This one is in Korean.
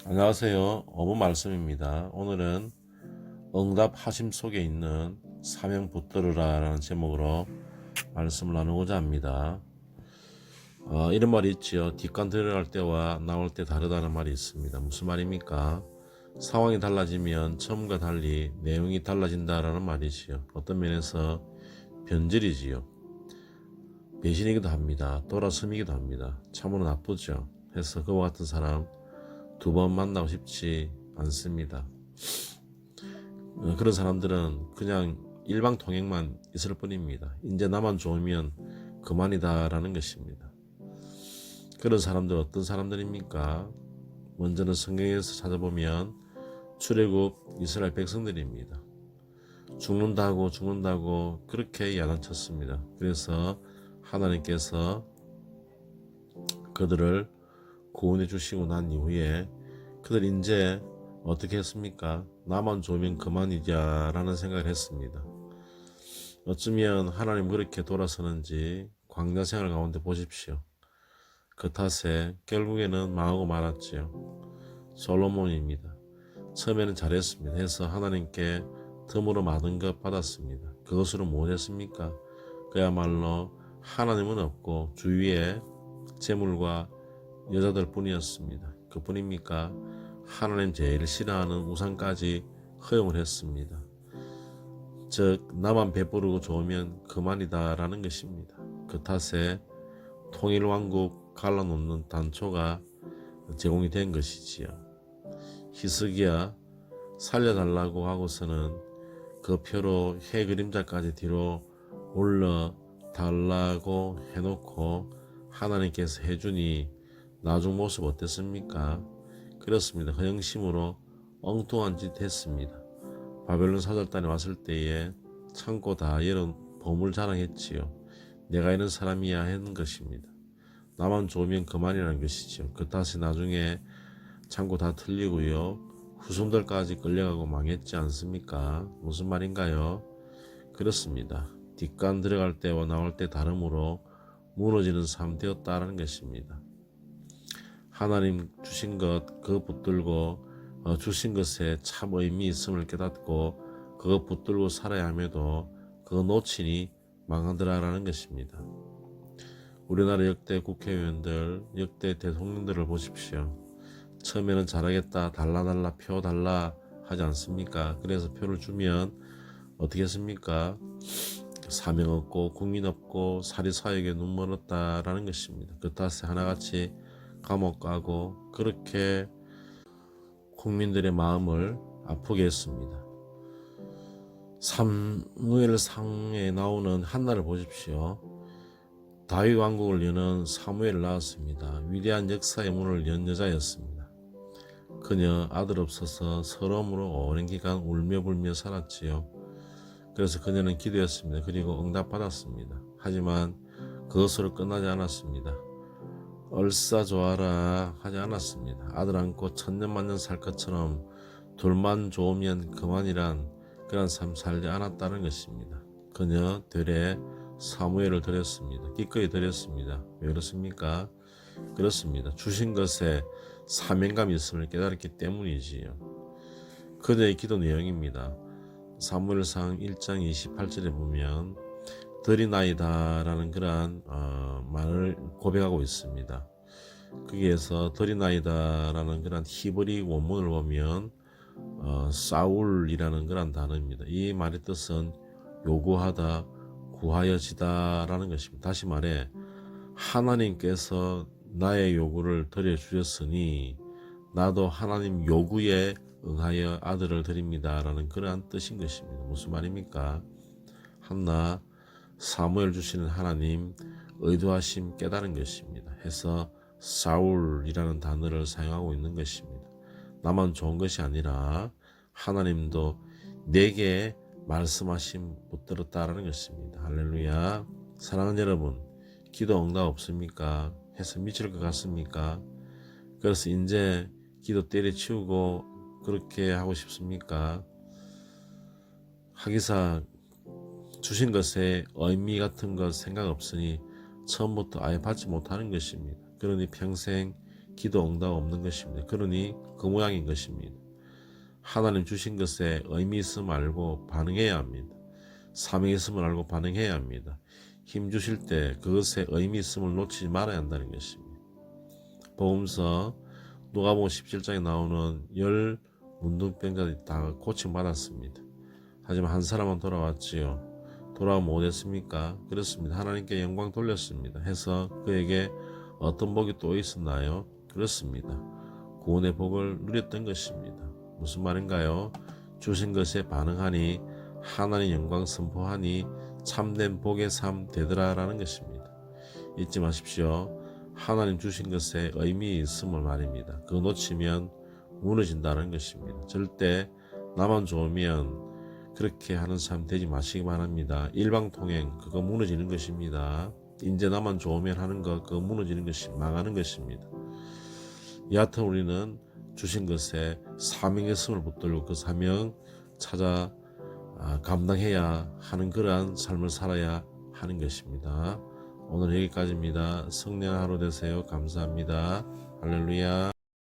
안녕하세요. 어부 말씀입니다. 오늘은 응답 하심 속에 있는 사명 붙들으라 라는 제목으로 말씀을 나누고자 합니다. 이런 말이 있지요. 뒷간 들어갈 때와 나올 때 다르다는 말이 있습니다. 무슨 말입니까? 상황이 달라지면 처음과 달리 내용이 달라진다라는 말이지요. 어떤 면에서 변질이지요. 배신이기도 합니다. 돌아섬이기도 합니다. 참으로 나쁘죠. 해서 그와 같은 사람 두 번 만나고 싶지 않습니다. 그런 사람들은 그냥 일방통행만 있을 뿐입니다. 이제 나만 좋으면 그만이다 라는 것입니다. 그런 사람들 어떤 사람들입니까? 먼저는 성경에서 찾아보면 출애굽 이스라엘 백성들입니다. 죽는다고 그렇게 야단쳤습니다. 그래서 하나님께서 그들을 구원해 주시고 난 이후에 그들 이제 어떻게 했습니까? 나만 좋으면 그만이자 라는 생각을 했습니다. 어쩌면 하나님 그렇게 돌아서는지 광야 생활 가운데 보십시오. 그 탓에 결국에는 망하고 말았지요. 솔로몬입니다. 처음에는 잘했습니다. 해서 하나님께 덤으로 많은 것 받았습니다. 그것으로 뭐 했습니까? 그야말로 하나님은 없고 주위에 재물과 여자들 뿐이었습니다. 그뿐입니까? 하나님 제일 싫어하는 우상까지 허용을 했습니다. 즉 나만 베푸르고 좋으면 그만이다 라는 것입니다. 그 탓에 통일왕국 갈라놓는 단초가 제공이 된 것이지요. 히스기야 살려달라고 하고서는 그 표로 해 그림자까지 뒤로 올려달라고 해놓고 하나님께서 해주니 나중 모습 어땠습니까? 그렇습니다. 허영심으로 엉뚱한 짓 했습니다. 바벨론 사절단에 왔을 때에 창고 다 열은 보물 자랑했지요. 내가 이런 사람이야 하는 것입니다. 나만 좋으면 그만이라는 것이죠. 그 탓에 나중에 창고 다 틀리고요. 후손들까지 끌려가고 망했지 않습니까? 무슨 말인가요? 그렇습니다. 뒷간 들어갈 때와 나올 때 다름으로 무너지는 삶 되었다는 것입니다. 하나님 주신 것 그거 붙들고 주신 것에 참 의미 있음을 깨닫고 그거 붙들고 살아야 함에도 그거 놓치니 망하더라라는 것입니다. 우리나라 역대 국회의원들, 역대 대통령들을 보십시오. 처음에는 잘하겠다, 달라 표 달라 하지 않습니까? 그래서 표를 주면 어떻게 했습니까? 사명 없고 국민 없고 사리사욕에 눈 멀었다라는 것입니다. 그 탓에 하나같이 감옥 가고 그렇게 국민들의 마음을 아프게 했습니다. 사무엘상에 나오는 한나를 보십시오. 다윗 왕국을 여는 사무엘을 낳았습니다. 위대한 역사의 문을 연 여자였습니다. 그녀 아들 없어서 서러움으로 오랜 기간 울며불며 살았지요. 그래서 그녀는 기도했습니다. 그리고 응답받았습니다. 하지만 그것으로 끝나지 않았습니다. 얼싸 좋아라 하지 않았습니다. 아들 안고 천년만년 살 것처럼 둘만 좋으면 그만이란 그런 삶 살지 않았다는 것입니다. 그녀 되레 사무엘을 드렸습니다. 기꺼이 드렸습니다. 왜 그렇습니까? 그렇습니다. 주신 것에 사명감이 있음을 깨달았기 때문이지요. 그녀의 기도 내용입니다. 사무엘상 1장 28절에 보면 드리나이다라는 그러한 말을 고백하고 있습니다. 거기에서 드리나이다라는 그러한 히브리 원문을 보면 사울이라는 그러한 단어입니다. 이 말의 뜻은 요구하다, 구하여지다라는 것입니다. 다시 말해 하나님께서 나의 요구를 드려주셨으니 나도 하나님 요구에 응하여 아들을 드립니다라는 그러한 뜻인 것입니다. 무슨 말입니까? 한나 사무엘 주시는 하나님 의도하심 깨달은 것입니다. 해서 사울이라는 단어를 사용하고 있는 것입니다. 나만 좋은 것이 아니라 하나님도 내게 말씀하심 붙들었다라는 것입니다. 할렐루야. 사랑하는 여러분, 기도 응답 없습니까? 해서 미칠 것 같습니까? 그래서 이제 기도 때려치우고 그렇게 하고 싶습니까? 하기사 주신 것에 의미 같은 것 생각 없으니 처음부터 아예 받지 못하는 것입니다. 그러니 평생 기도 응답 없는 것입니다. 그러니 그 모양인 것입니다. 하나님 주신 것에 의미 있음을 알고 반응해야 합니다. 사명이 있음을 알고 반응해야 합니다. 힘 주실 때 그것에 의미 있음을 놓치지 말아야 한다는 것입니다. 복음서 누가복음 17장에 나오는 10 문둥병자들이 다 고침받았습니다. 하지만 한 사람은 돌아왔지요. 돌아오면 뭐 됐습니까? 그렇습니다. 하나님께 영광 돌렸습니다. 해서 그에게 어떤 복이 또 있었나요? 그렇습니다. 구원의 복을 누렸던 것입니다. 무슨 말인가요? 주신 것에 반응하니 하나님 영광 선포하니 참된 복의 삶 되더라라는 것입니다. 잊지 마십시오. 하나님 주신 것에 의미 있음을 말입니다. 그거 놓치면 무너진다는 것입니다. 절대 나만 좋으면 그렇게 하는 삶 되지 마시기 바랍니다. 일방통행 그거 무너지는 것입니다. 이제 나만 좋으면 하는 거 그거 무너지는 것이 망하는 것입니다. 여하튼 우리는 주신 것에 사명의 있음을 붙들고 그 사명 찾아 감당해야 하는 그러한 삶을 살아야 하는 것입니다. 오늘 여기까지입니다. 성령 하루 되세요. 감사합니다. 할렐루야.